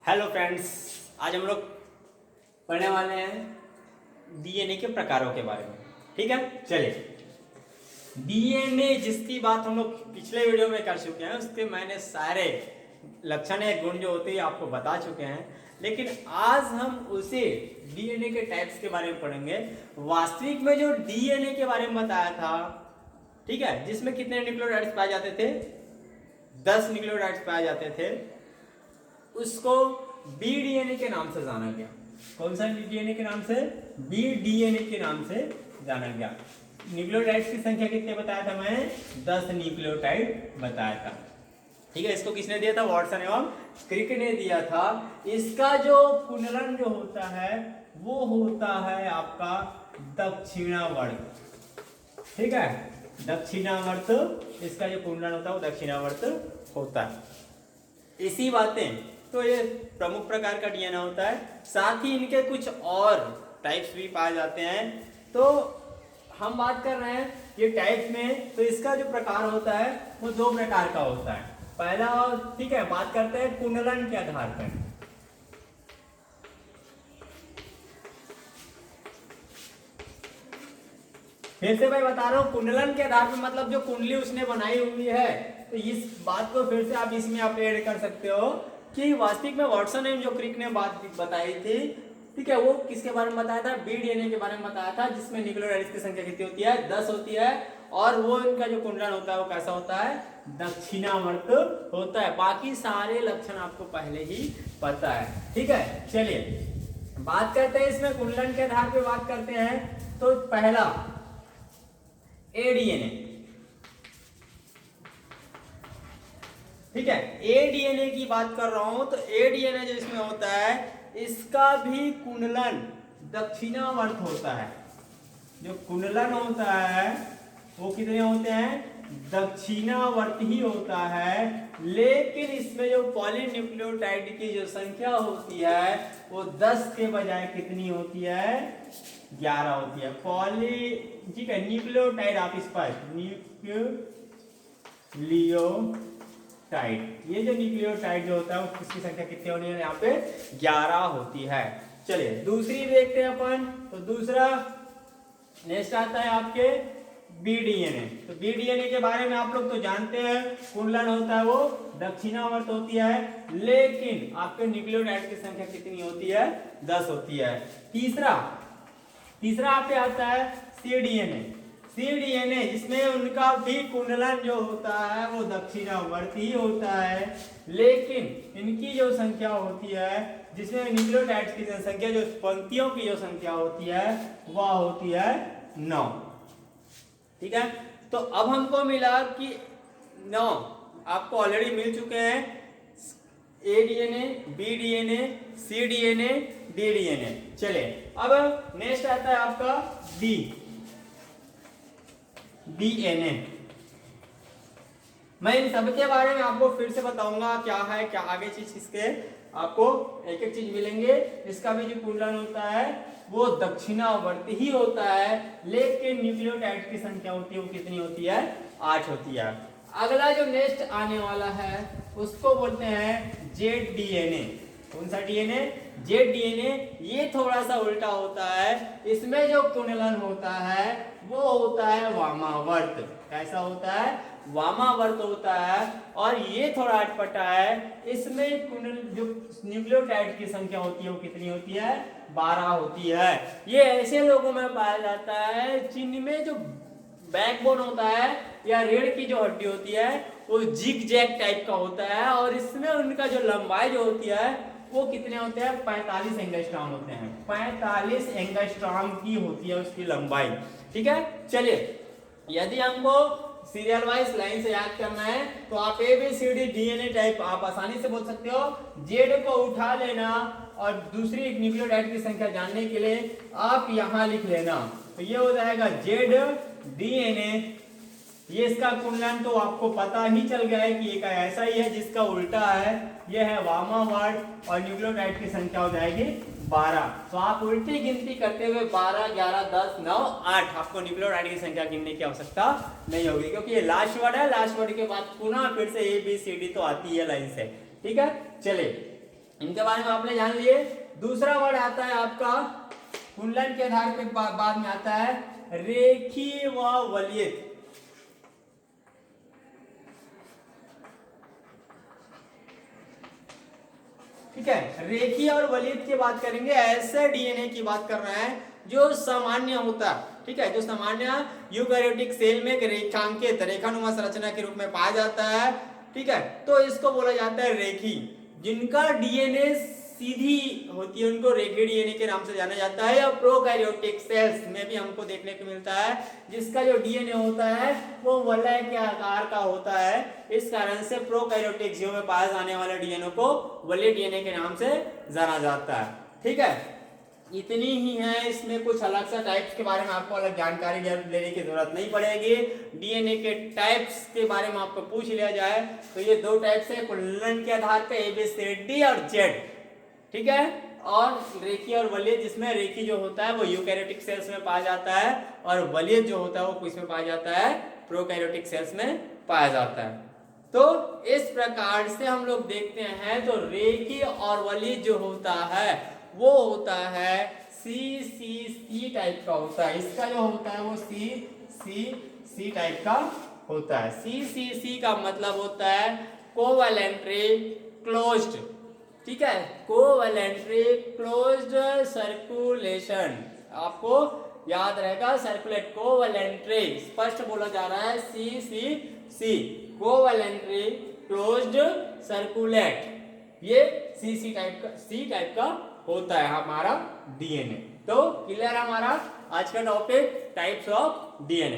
Hello friends, आज हम लोग पढ़ने वाले हैं डीएनए के प्रकारों के बारे में। ठीक है, चलिए। डीएनए जिसकी बात हम लोग पिछले वीडियो में कर चुके हैं, उसके मैंने सारे लक्षण या गुण जो होते हैं आपको बता चुके हैं, लेकिन आज हम उसे डीएनए के टाइप्स के बारे में पढ़ेंगे। वास्तविक में जो डीएनए के बारे में बताया था, ठीक है, जिसमें कितने न्यूक्लियोटाइड्स पाए जाते थे, 10 न्यूक्लियोटाइड्स पाए जाते थे, उसको बीडीएनए के नाम से जाना गया। कौन सा डीएनए के नाम से? बीडीएनए के नाम से जाना गया। न्यूक्लियोटाइड्स की संख्या कितने बताया था मैंने? 10 न्यूक्लियोटाइड बताया था। ठीक है, इसको किसने दिया था? वाटसन एवं क्रिक ने दिया था। इसका जो कुंडलन जो होता है वो होता है आपका दक्षिणावर्त। ठीक है, दक्षिणावर्त इसका जो कुंडलन होता है वो दक्षिणावर्त होता है। इसी बातें तो ये प्रमुख प्रकार का डीएनए होता है। साथ ही इनके कुछ और टाइप्स भी पाए जाते हैं। तो हम बात कर रहे हैं ये टाइप्स में, तो इसका जो प्रकार होता है वो 2 प्रकार का होता है। पहला, ठीक है, बात करते हैं कुंडलन के आधार पर। फिर से भाई बता रहा हूं, कुंडलन के आधार पर मतलब जो कुंडली उसने बनाई हुई है, तो इस बात को फिर से आप इसमें आप ऐड कर सकते हो कि वास्तविक में वाटसन एवं जो क्रिक ने बात बताई थी, ठीक है, वो किसके बारे में बताया था? बीडीएनए के बारे में बताया था, जिसमें न्यूक्लियोटाइड्स की संख्या कितनी होती है? 10 होती है। और वो इनका जो कुंडलन होता है वो कैसा होता है? दक्षिणावर्त होता है। बाकी सारे लक्षण आपको पहले ही पता है। ठीक है, चलिए बात करते हैं इसमें कुंडलन के आधार पर बात करते हैं। तो पहला एडीएनए, ठीक है, एडीएनए की बात कर रहा हूं। तो एडीएनए जो इसमें होता है, इसका भी कुंडलन दक्षिणावर्त होता है। जो कुंडलन होता है वो कितने होते हैं? दक्षिणावर्त ही होता है। लेकिन इसमें जो पॉलीन्यूक्लियोटाइड की जो संख्या होती है वो 10 के बजाय कितनी होती है? 11 होती है। ठीक है, न्यूक्लियोटाइड आप इस पर न्यूक्लियोटाइड, ये जो न्यूक्लियोटाइड जो होता है वो किसकी संख्या कितनी होनी है? यहाँ पे 11 होती है। चलिए दूसरी देखते हैं अपन। तो दूसरा नेक्स्ट आता है आपके बीडीएनए। तो बीडीएनए के बारे में आप लोग तो जानते हैं, कुंडलन होता है वो दक्षिणावर्त होती है, लेकिन आपके न्यूक्लियोटाइड की संख्या कितनी होती है? 10 होती है। तीसरा आप पे आता है सीडीएनए। सीडीएनए जिसमें उनका भी कुंडलन जो होता है वो दक्षिणावर्त ही होता है, लेकिन इनकी जो संख्या होती है, जिसमें न्यूक्लियोटाइड्स की संख्या, जो पंक्तियों की जो संख्या होती है वह होती है 9। ठीक है, तो अब हमको मिला कि 9 आपको ऑलरेडी मिल चुके हैं। एडीएनए, बीडीएनए, सीडीएनए, डीडीएनए। चलिए अब नेक्स्ट आता है आपका डीएनए। मैं इन सबके बारे में आपको फिर से बताऊंगा क्या है क्या आगे चीज, इसके आपको एक एक चीज मिलेंगे। इसका भी जो कुंडलन होता है वो दक्षिणावर्त ही होता है, लेकिन न्यूक्लियोटाइड की संख्या होती है वो कितनी होती है? 8 होती है। अगला जो नेक्स्ट आने वाला है उसको बोलते हैं जेड डीएनए। कौन सा डीएनए? Z DNA. ये थोड़ा सा उल्टा होता है। इसमें जो कुंडलन होता है वो होता है वामावर्त। कैसा होता है? वामावर्त होता है। और ये थोड़ा अटपटा है। इसमें कुंडल जो न्यूक्लियोटाइड की संख्या होती है वो कितनी होती है? 12 होती है। ये ऐसे लोगों में पाया जाता है जिनमें जो बैकबोन होता है या रीढ़ की जो हड्डी होती है वो जिग जैग टाइप का होता है, और इसमें उनका जो लंबाई जो होती है वो कितने होते हैं? 45 एंगस्ट्रॉम होते हैं। 45 एंगस्ट्रॉम की होती है उसकी लंबाई। ठीक है, चलिए यदि हमको सीरियल वाइज लाइन से याद करना है तो आप ABCD डीएनए टाइप आप आसानी से बोल सकते हो। जेड को उठा लेना और दूसरी एक न्यूक्लियोटाइड की संख्या जानने के लिए आप यहां लिख लेना। तो ये हो जाएगा जेड डीएनए। ये इसका कुंडलन तो आपको पता ही चल गया है कि एक ऐसा ही है जिसका उल्टा है, ये है वामावर्त, और न्यूक्लियोटाइड की संख्या हो जाएगी 12। तो आप उल्टी गिनती करते हुए 12, 11, 10, 9, 8 आपको न्यूक्लियोटाइड की संख्या गिनने की आवश्यकता नहीं होगी, क्योंकि ये लास्ट वर्ड है। लास्ट वर्ड के बाद पुनः फिर से ABCD तो आती है लाइन से। ठीक है, चलिए इनके बारे में आपने जान लिए। दूसरा वर्ड आता है आपका कुंडलन के आधार पे बाद में आता है रेखीय व वलयित। ठीक है, रेखीय और वलयित की बात करेंगे, ऐसे डीएनए की बात कर रहे हैं जो सामान्य होता है। ठीक है, जो सामान्य यूकैरियोटिक सेल में एक रेखांकित रेखानुमा संरचना के रूप में पाया जाता है। ठीक है, तो इसको बोला जाता है रेखीय। जिनका डीएनए सीधी होती है उनको रेखीय डीएनए के नाम से जाना जाता है। या प्रोकैरियोटिक सेल्स में भी हमको देखने को मिलता है जिसका जो डीएनए होता है वो वलय के आकार का होता है। इस कारण से प्रोकैरियोटिक जीवों में पाए जाने वाले डीएनए को वलय डीएनए के नाम से जाना जाता है। ठीक है, इतनी ही है, इसमें कुछ अलग सा टाइप्स के बारे में आपको अलग जानकारी लेने की जरूरत नहीं पड़ेगी। डीएनए के टाइप्स के बारे में आपको पूछ लिया जाए तो ये दो टाइप्स है कुंडलन के आधार पे ABCD और Z। ठीक है, और रेखीय और वलयित, जिसमें रेखीय जो होता है वो यूकैरियोटिक सेल्स में पाया जाता है और वलयित जो होता है वो किसमें पाया जाता है, प्रोकैरियोटिक सेल्स में पाया जाता है। तो इस प्रकार से हम लोग देखते हैं तो रेखीय और वलयित जो होता है वो होता है CCC टाइप का होता है। इसका जो होता है वो CCC टाइप का होता है। CCC का मतलब होता है कोवैलेंटरी क्लोज्ड। ठीक है, कोवैलेंटरी क्लोज्ड सर्कुलेशन, आपको याद रहेगा, सर्कुलेट कोवैलेंटरी, स्पष्ट बोला जा रहा है CCC, कोवैलेंटरी क्लोज्ड सर्कुलेट, ये C टाइप का होता है हमारा डीएनए। तो क्लियर हमारा आज का टॉपिक टाइप्स ऑफ डीएनए।